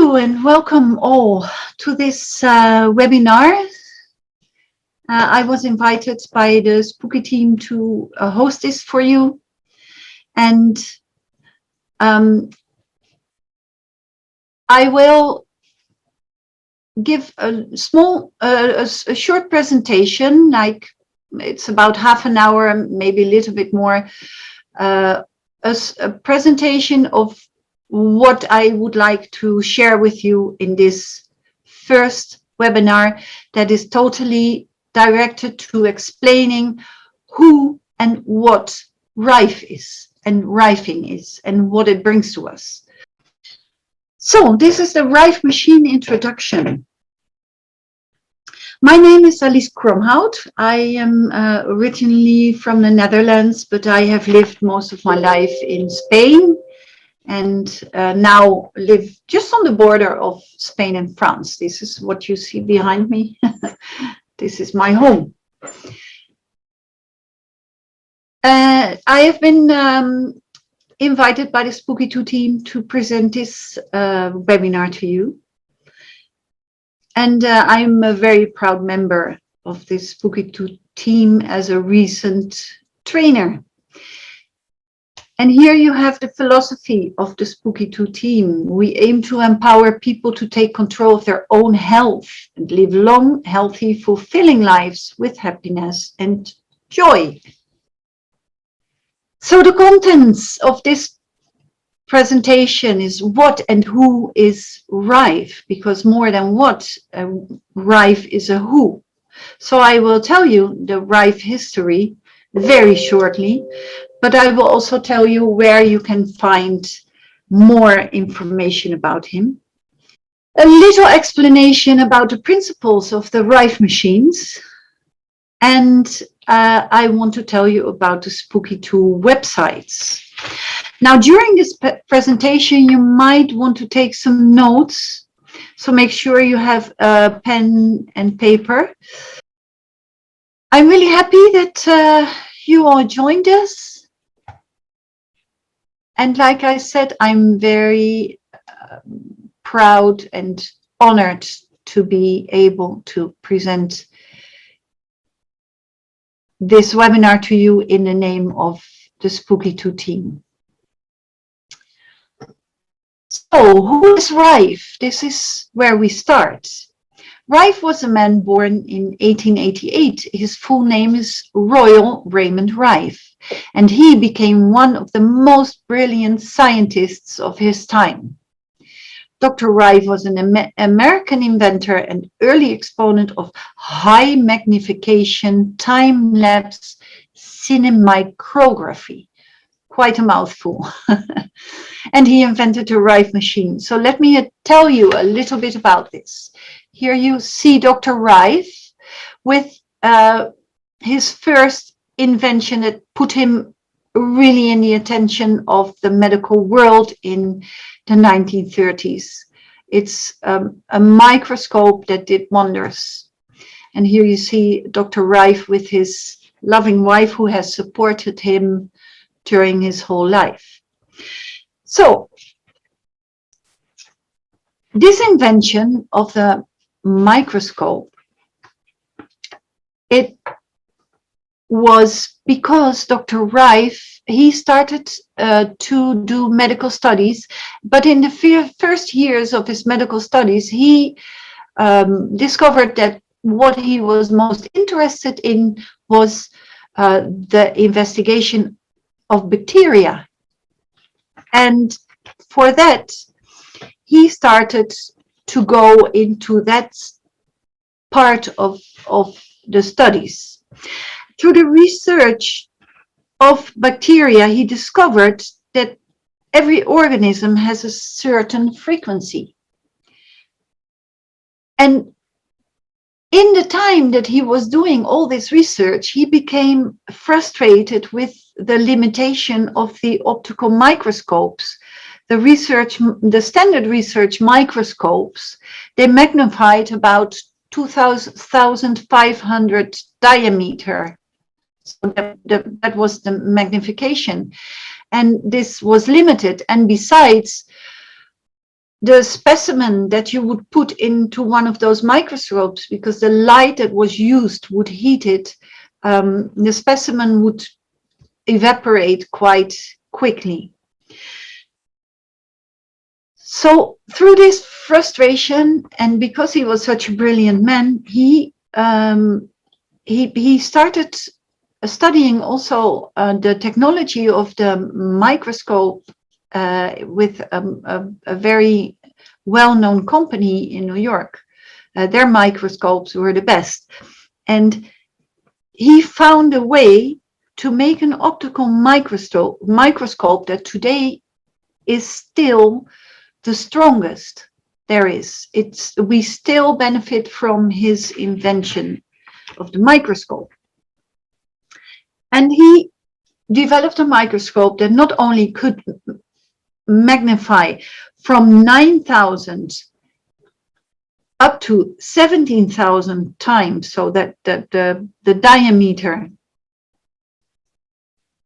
you and welcome all to this webinar. I was invited by the Spooky team to host this for you, and I will give a small, a short presentation, like it's about half an hour, maybe a little bit more, a presentation of what I would like to share with you in this first webinar that is totally directed to explaining who and what Rife is and rifing is and what it brings to us. So this is the Rife machine introduction. My name is Alice Kromhout. I am originally from the Netherlands, but I have lived most of my life in Spain and now live just on the border of Spain and France. This is what you see behind me. This is my home. I have been invited by the Spooky2 team to present this webinar to you. And I'm a very proud member of this Spooky2 team as a recent trainer. And here you have the philosophy of the Spooky2 team. We aim to empower people to take control of their own health and live long, healthy, fulfilling lives with happiness and joy. So the contents of this presentation is what and who is Rife, because more than what, Rife is a who. So I will tell you the Rife history very shortly, but I will also tell you where you can find more information about him. A little explanation about the principles of the Rife machines. And I want to tell you about the Spooky2 websites. Now, during this presentation, you might want to take some notes. So make sure you have a pen and paper. I'm really happy that you all joined us. And like I said, I'm very proud and honored to be able to present this webinar to you in the name of the Spooky2 team. So, who is Rife? This is where we start. Rife was a man born in 1888. His full name is Royal Raymond Rife, and he became one of the most brilliant scientists of his time. Dr. Rife was an American inventor and early exponent of high magnification time-lapse cinematography. Quite a mouthful. And he invented the Rife machine. So let me tell you a little bit about this. Here you see Dr. Rife with his first invention that put him really in the attention of the medical world in the 1930s. It's a microscope that did wonders. And here you see Dr. Rife with his loving wife who has supported him during his whole life. So, this invention of the microscope, it was because Dr. Rife, he started to do medical studies, but in the first years of his medical studies, he discovered that what he was most interested in was the investigation of bacteria. And for that, he started to go into that part of the studies. Through the research of bacteria, he discovered that every organism has a certain frequency. And in the time that he was doing all this research, he became frustrated with the limitation of the optical microscopes. The standard research microscopes, they magnified about 2,500 diameter. So that was the magnification. And this was limited. And besides, the specimen that you would put into one of those microscopes, because the light that was used would heat it, the specimen would evaporate quite quickly. So through this frustration, and because he was such a brilliant man, he started studying also the technology of the microscope with a very well-known company in New York. Their microscopes were the best. And he found a way to make an optical microscope that today is still the strongest there is. We still benefit from his invention of the microscope. And he developed a microscope that not only could magnify from 9,000 up to 17,000 times, so that the diameter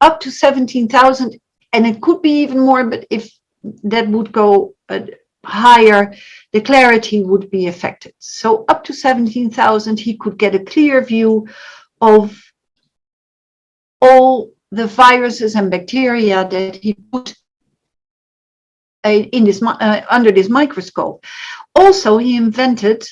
up to 17,000, and it could be even more, but if that would go higher, the clarity would be affected. So up to 17,000, he could get a clear view of all the viruses and bacteria that he put in this under this microscope. Also, he invented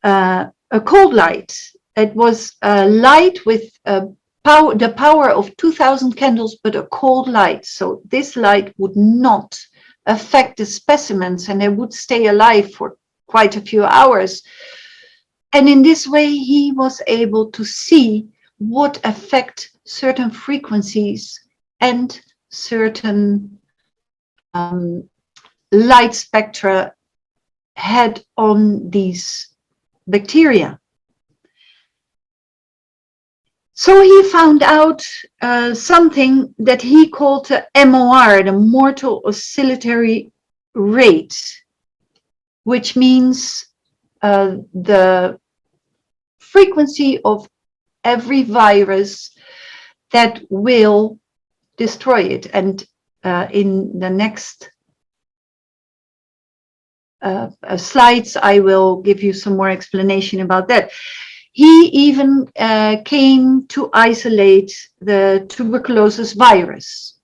a cold light. It was a light with the power of 2,000 candles, but a cold light. So this light would not affect the specimens, and they would stay alive for quite a few hours. And in this way, he was able to see what effect certain frequencies and certain light spectra had on these bacteria. So he found out something that he called the MOR, the mortal oscillatory rate, which means the frequency of every virus that will destroy it. And in the next slides, I will give you some more explanation about that. He even came to isolate the tuberculosis virus.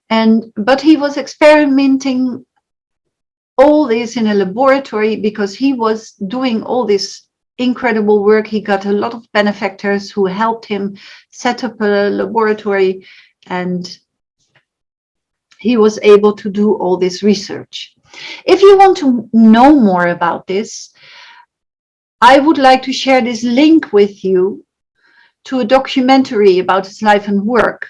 But he was experimenting all this in a laboratory because he was doing all this incredible work. He got a lot of benefactors who helped him set up a laboratory, and he was able to do all this research. If you want to know more about this, I would like to share this link with you to a documentary about his life and work.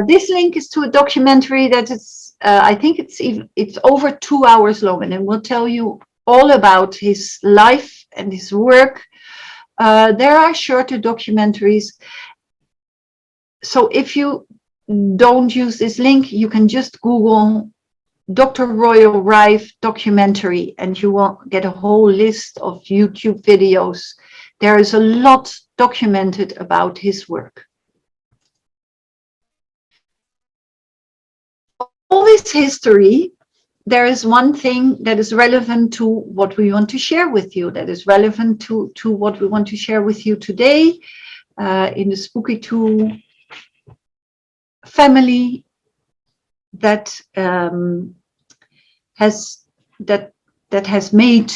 This link is to a documentary that is, I think it's over 2 hours long, and it will tell you all about his life and his work. There are shorter documentaries. So if you don't use this link, you can just Google Dr. Royal Rife documentary, and you will get a whole list of YouTube videos. There is a lot documented about his work. All this history, there is one thing that is relevant to what we want to share with you, that is relevant to what we want to share with you today in the Spooky2 family, that has made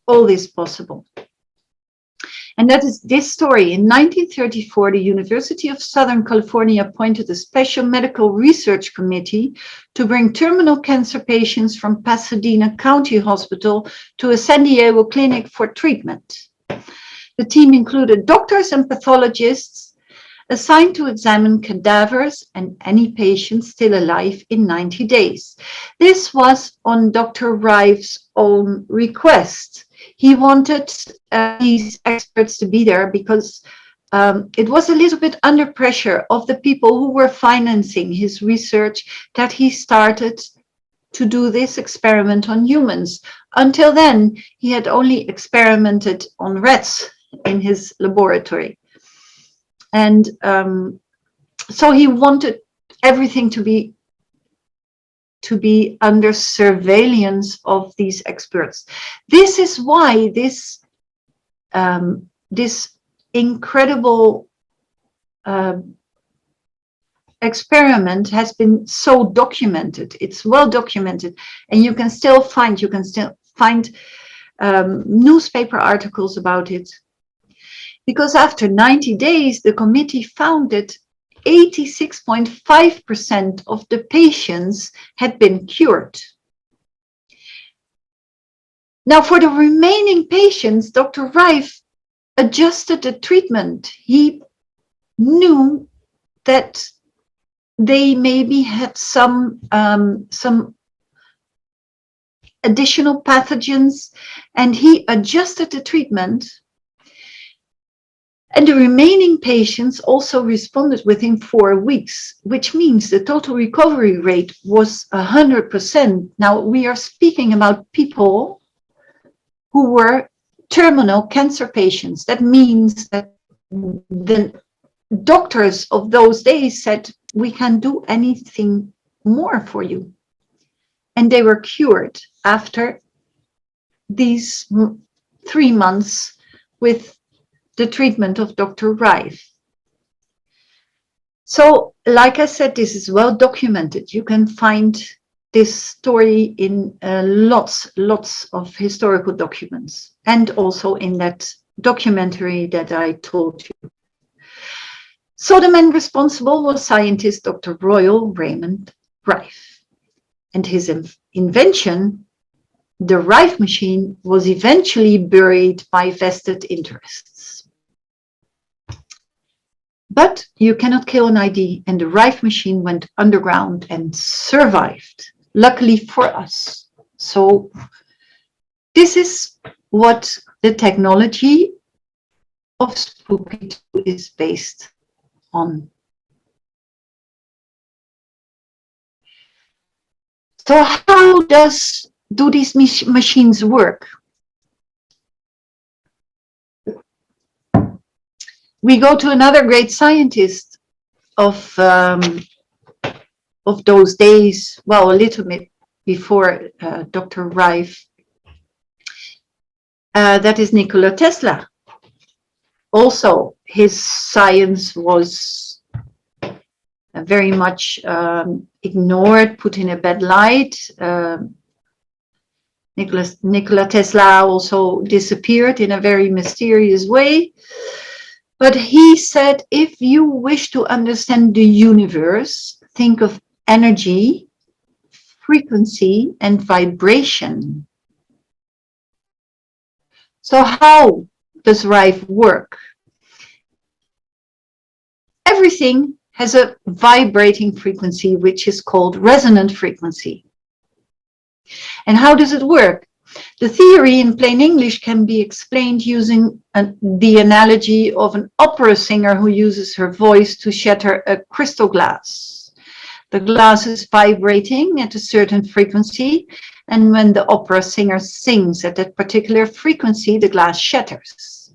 all this possible. And that is this story. In 1934, the University of Southern California appointed a special medical research committee to bring terminal cancer patients from Pasadena County Hospital to a San Diego clinic for treatment. The team included doctors and pathologists assigned to examine cadavers and any patient still alive in 90 days. This was on Dr. Rife's own request. He wanted these experts to be there because it was a little bit under pressure of the people who were financing his research that he started to do this experiment on humans. Until then, he had only experimented on rats in his laboratory. And so he wanted everything to to be under surveillance of these experts. This is why this incredible experiment has been so documented. It's well documented, and you can still find newspaper articles about it. Because after 90 days, the committee found that 86.5% of the patients had been cured. Now, for the remaining patients, Dr. Rife adjusted the treatment. He knew that they maybe had some additional pathogens, and he adjusted the treatment. And the remaining patients also responded within 4 weeks, which means the total recovery rate was 100%. Now, we are speaking about people who were terminal cancer patients. That means that the doctors of those days said, we can't do anything more for you. And they were cured after these 3 months with the treatment of Dr. Rife. So, like I said, this is well documented. You can find this story in lots of historical documents, and also in that documentary that I told you. So the man responsible was scientist Dr. Royal Raymond Rife, and his invention, the Rife machine, was eventually buried by vested interests. But you cannot kill an idea, and the Rife machine went underground and survived, luckily for us. So this is what the technology of Spooky2 is based on. So how do these machines work? We go to another great scientist of those days, well, a little bit before Dr. Rife. That is Nikola Tesla. Also, his science was very much ignored, put in a bad light. Nikola Tesla also disappeared in a very mysterious way. But he said, if you wish to understand the universe, think of energy, frequency, and vibration. So how does Rife work? Everything has a vibrating frequency, which is called resonant frequency. And how does it work? The theory in plain English can be explained using the analogy of an opera singer who uses her voice to shatter a crystal glass. The glass is vibrating at a certain frequency, and when the opera singer sings at that particular frequency, the glass shatters.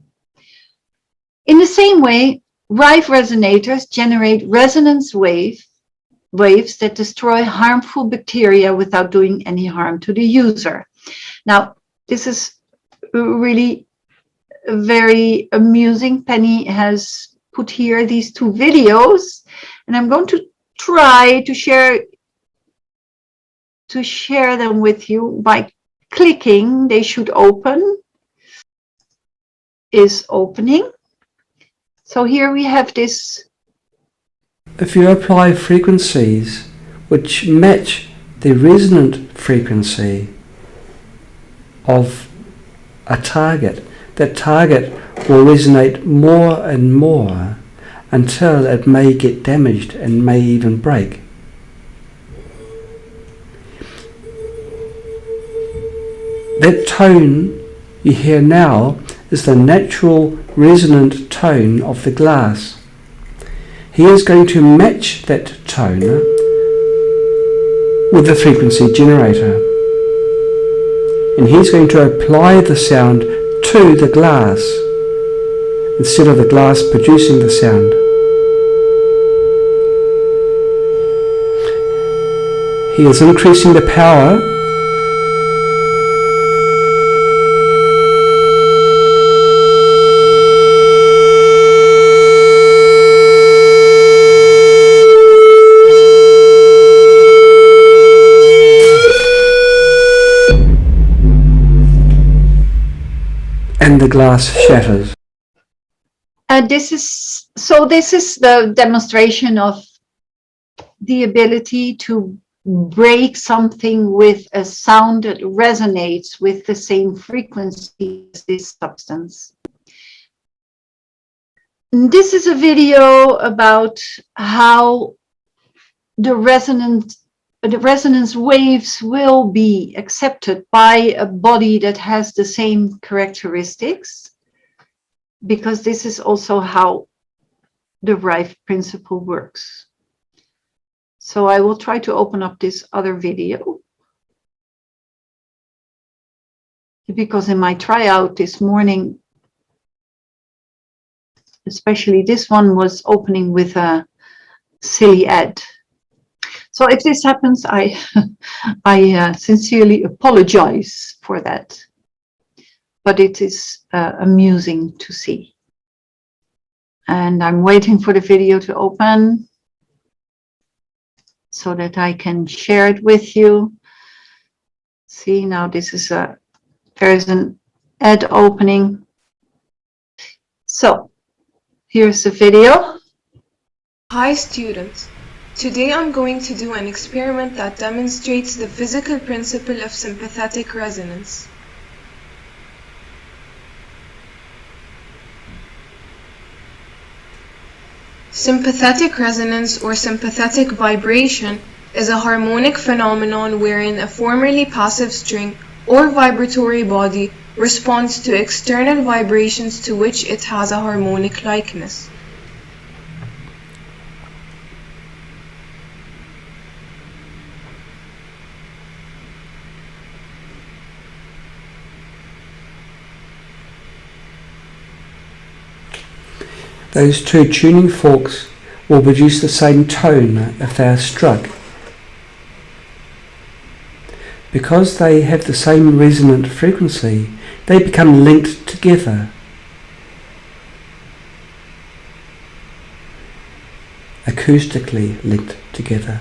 In the same way, Rife resonators generate resonance waves that destroy harmful bacteria without doing any harm to the user. Now, this is really very amusing. Penny has put here these 2 videos, and I'm going to try to share them with you by clicking. They should open. Is opening. So here we have this. If you apply frequencies which match the resonant frequency of a target, that target will resonate more and more until it may get damaged and may even break. That tone you hear now is the natural resonant tone of the glass. He is going to match that tone with the frequency generator, and he's going to apply the sound to the glass instead of the glass producing the sound. He is increasing the power and the glass shatters. This is the demonstration of the ability to break something with a sound that resonates with the same frequency as this substance. This is a video about how the resonance waves will be accepted by a body that has the same characteristics, because this is also how the Rife principle works. So I will try to open up this other video, because in my tryout this morning, especially this one was opening with a silly ad. So if this happens, I sincerely apologize for that. But it is amusing to see. And I'm waiting for the video to open so that I can share it with you. See, now this is there's an ad opening. So here's the video. Hi students, today I'm going to do an experiment that demonstrates the physical principle of sympathetic resonance. Sympathetic resonance or sympathetic vibration is a harmonic phenomenon wherein a formerly passive string or vibratory body responds to external vibrations to which it has a harmonic likeness. Those two tuning forks will produce the same tone if they are struck. Because they have the same resonant frequency, they become linked together. Acoustically linked together.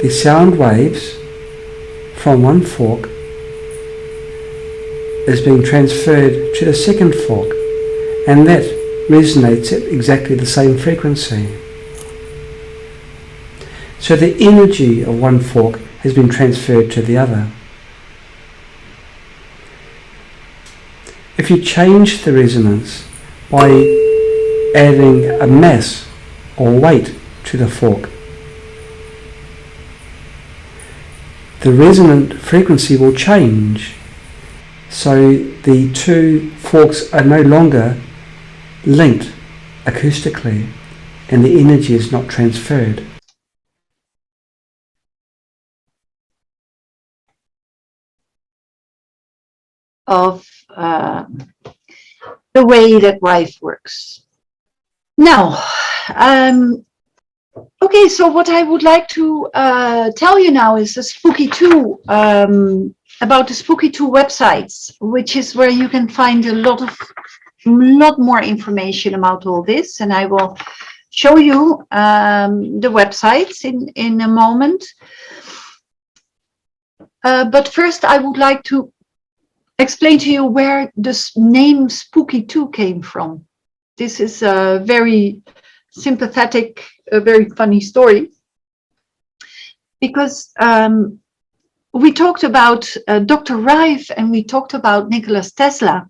The sound waves from one fork is being transferred to the second fork, and that resonates at exactly the same frequency. So the energy of one fork has been transferred to the other. If you change the resonance by adding a mass or weight to the fork, the resonant frequency will change, so the two forks are no longer linked acoustically and the energy is not transferred. Of the way that Rife works. Now, okay, so what I would like to tell you now is the Spooky2, about the Spooky2 websites, which is where you can find a lot more information about all this, and I will show you the websites in a moment. But first, I would like to explain to you where this name Spooky2 came from. This is a very sympathetic, a very funny story, because we talked about Dr. Rife and we talked about Nikola Tesla,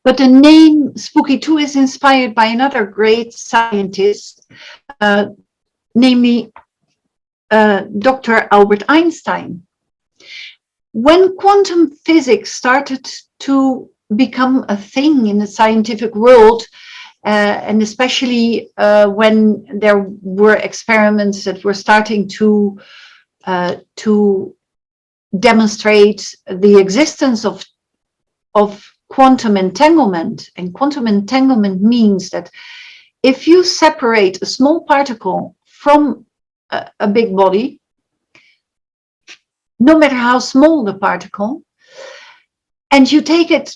but the name Spooky2 is inspired by another great scientist, namely Dr. Albert Einstein. When quantum physics started to become a thing in the scientific world, and especially when there were experiments that were starting to demonstrate the existence of quantum entanglement. And quantum entanglement means that if you separate a small particle from a big body, no matter how small the particle, and you take it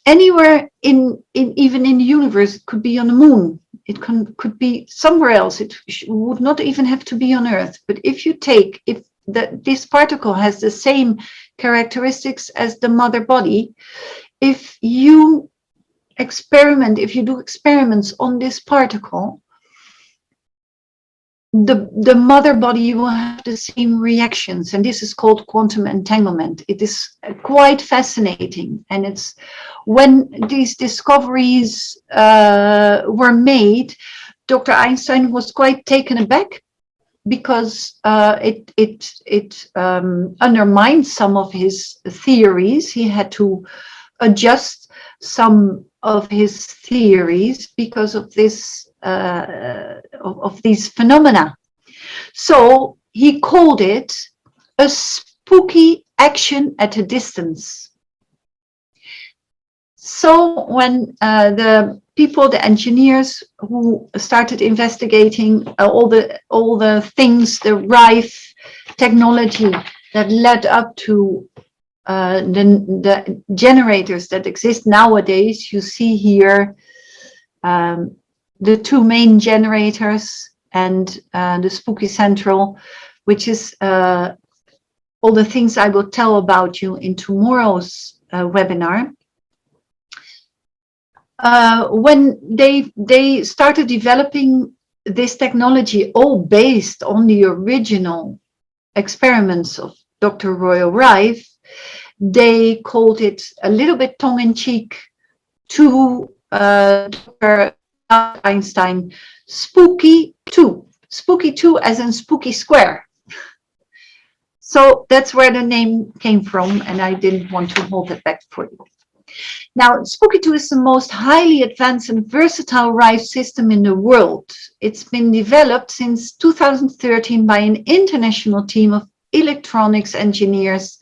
anywhere in even in the universe, it could be on the moon, it could be somewhere else, it would not even have to be on Earth. But if you take, if this particle has the same characteristics as the mother body, if you do experiments on this particle, the mother body will have the same reactions, and this is called quantum entanglement. It is quite fascinating, and it's when these discoveries were made, Dr. Einstein was quite taken aback, because it undermined some of his theories. He had to adjust some of his theories because of this of these phenomena. So he called it a spooky action at a distance. So when the people, the engineers who started investigating all the things, the Rife technology that led up to the generators that exist nowadays, you see here the two main generators and the Spooky Central, which is all the things I will tell about you in tomorrow's webinar. When they started developing this technology, all based on the original experiments of Dr. Royal Rife, they called it a little bit tongue-in-cheek to Dr. Einstein, Spooky2. Spooky2 as in spooky square. So that's where the name came from, and I didn't want to hold it back for you. Now, Spooky2 is the most highly advanced and versatile Rife system in the world. It's been developed since 2013 by an international team of electronics engineers,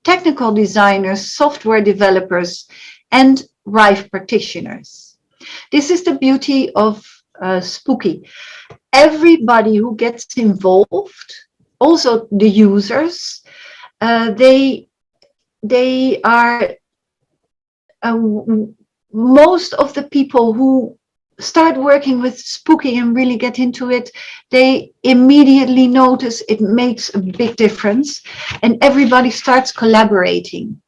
technical designers, software developers, and Rife practitioners. This is the beauty of Spooky. Everybody who gets involved, also the users, they are most of the people who start working with Spooky and really get into it, they immediately notice it makes a big difference, and everybody starts collaborating.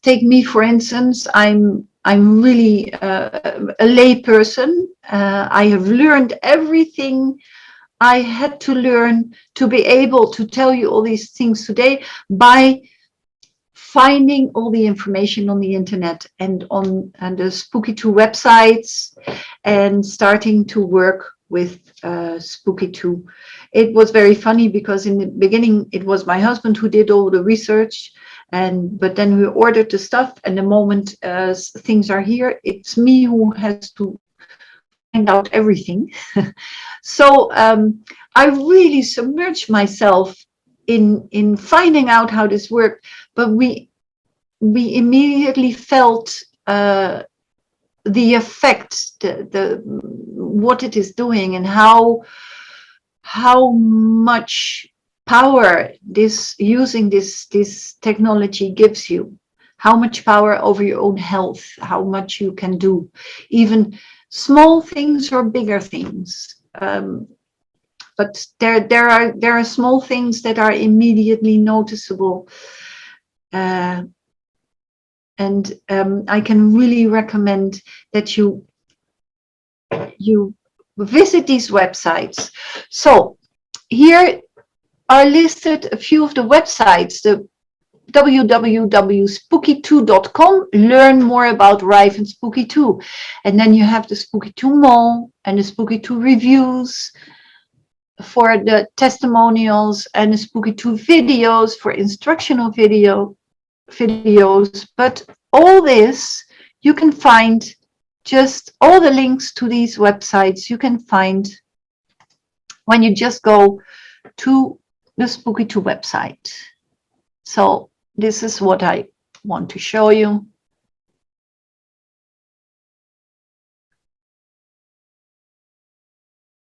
Take me, for instance. I'm really a lay person. I have learned everything I had to learn to be able to tell you all these things today by finding all the information on the internet and on the Spooky2 websites, and starting to work with Spooky2. It was very funny because in the beginning it was my husband who did all the research, but then we ordered the stuff, and the moment things are here, it's me who has to find out everything. So I really submerged myself in finding out how this worked, but we immediately felt the effect, what it is doing, and how much power using this technology gives you, how much power over your own health, how much you can do, even small things or bigger things. But there are small things that are immediately noticeable, and I can really recommend that you visit these websites. So here are listed a few of the websites: the www.spooky2.com, learn more about Rife and Spooky2, and then you have the Spooky2 Mall and the Spooky2 reviews for the testimonials, and the Spooky2 videos for instructional videos. But all this you can find, just all the links to these websites you can find when you just go to the Spooky2 website. So this is what I want to show you.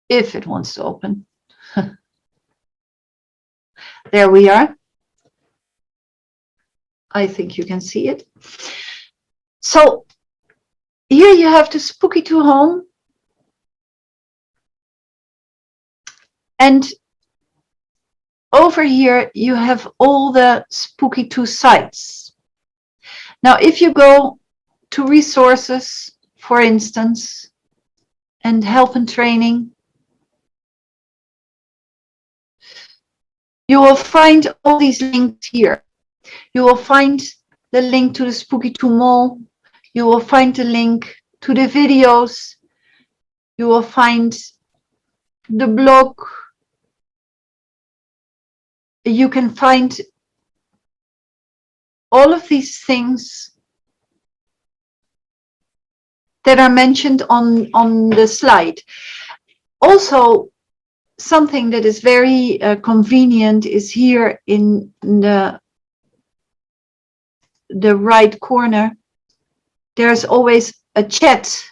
If it wants to open. There we are. I think you can see it. So here you have the Spooky2 home. And over here you have all the Spooky2 sites. Now, if you go to resources, for instance, and help and training, you will find all these links here. You will find the link to the Spooky2 Mall. You will find the link to the videos. You will find the blog. You can find all of these things that are mentioned on the slide. Also, something that is very convenient is here in the right corner. There's always a chat.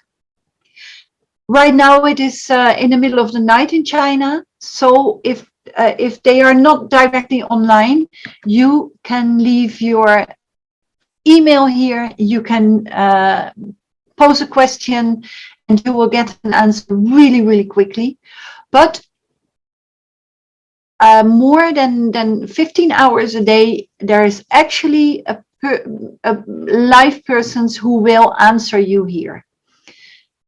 Right now it is in the middle of the night in China, so if they are not directly online, you can leave your email here. You can pose a question and you will get an answer really, really quickly. But more than 15 hours a day, there is actually a live persons who will answer you here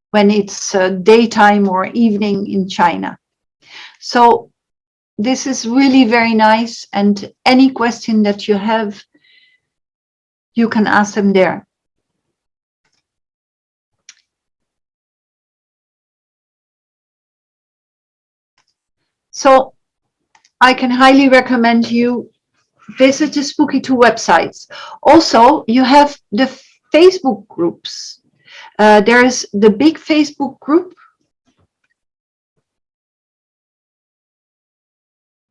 when it's daytime or evening in China. So this is really very nice, and any question that you have, you can ask them there. So I can highly recommend you visit the Spooky2 websites. Also, you have the Facebook groups. There is the big Facebook group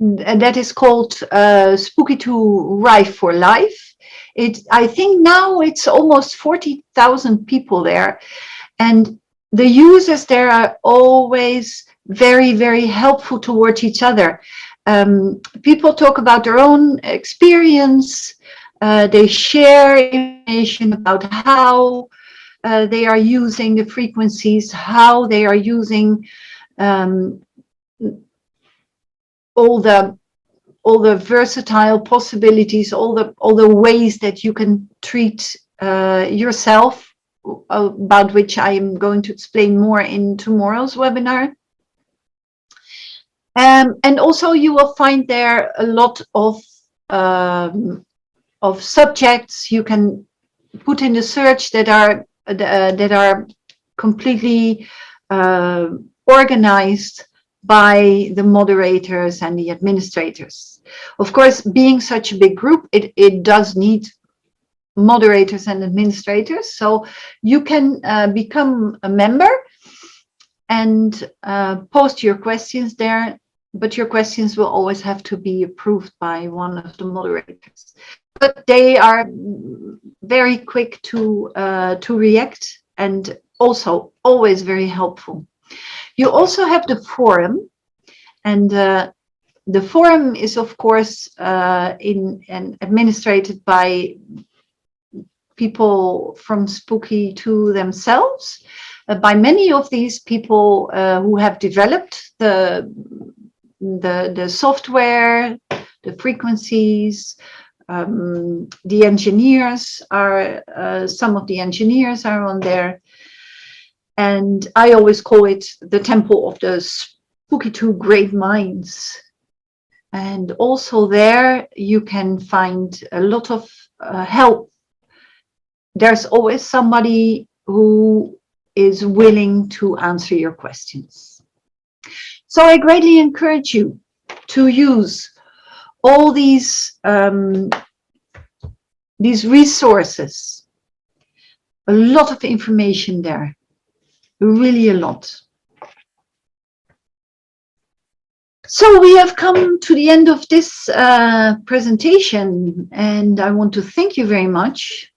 that is called Spooky2 Rife for Life. I think now it's almost 40,000 people there, and the users there are always very, very helpful towards each other. People talk about their own experience. They share information about how they are using the frequencies, how they are using all the versatile possibilities, all the ways that you can treat yourself, about which I am going to explain more in tomorrow's webinar. And also you will find there a lot of subjects you can put in the search that are completely organized by the moderators and the administrators. Of course, being such a big group, it does need moderators and administrators. So you can become a member and post your questions there, but your questions will always have to be approved by one of the moderators. But they are very quick to react, and also always very helpful. You also have the forum, and the forum is, of course, administrated by people from Spooky2 themselves, by many of these people who have developed the software, the frequencies. The engineers are, some of the engineers are on there. And I always call it the temple of the Spooky2 great minds. And also there you can find a lot of help. There's always somebody who is willing to answer your questions. So I greatly encourage you to use all these resources. A lot of information there. Really a lot. So we have come to the end of this presentation, and I want to thank you very much.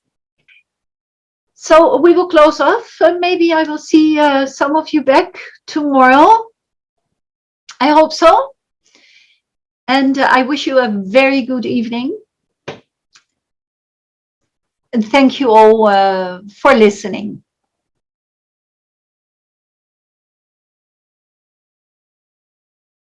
So we will close off, and maybe I will see some of you back tomorrow. I hope so. And I wish you a very good evening. And thank you all for listening.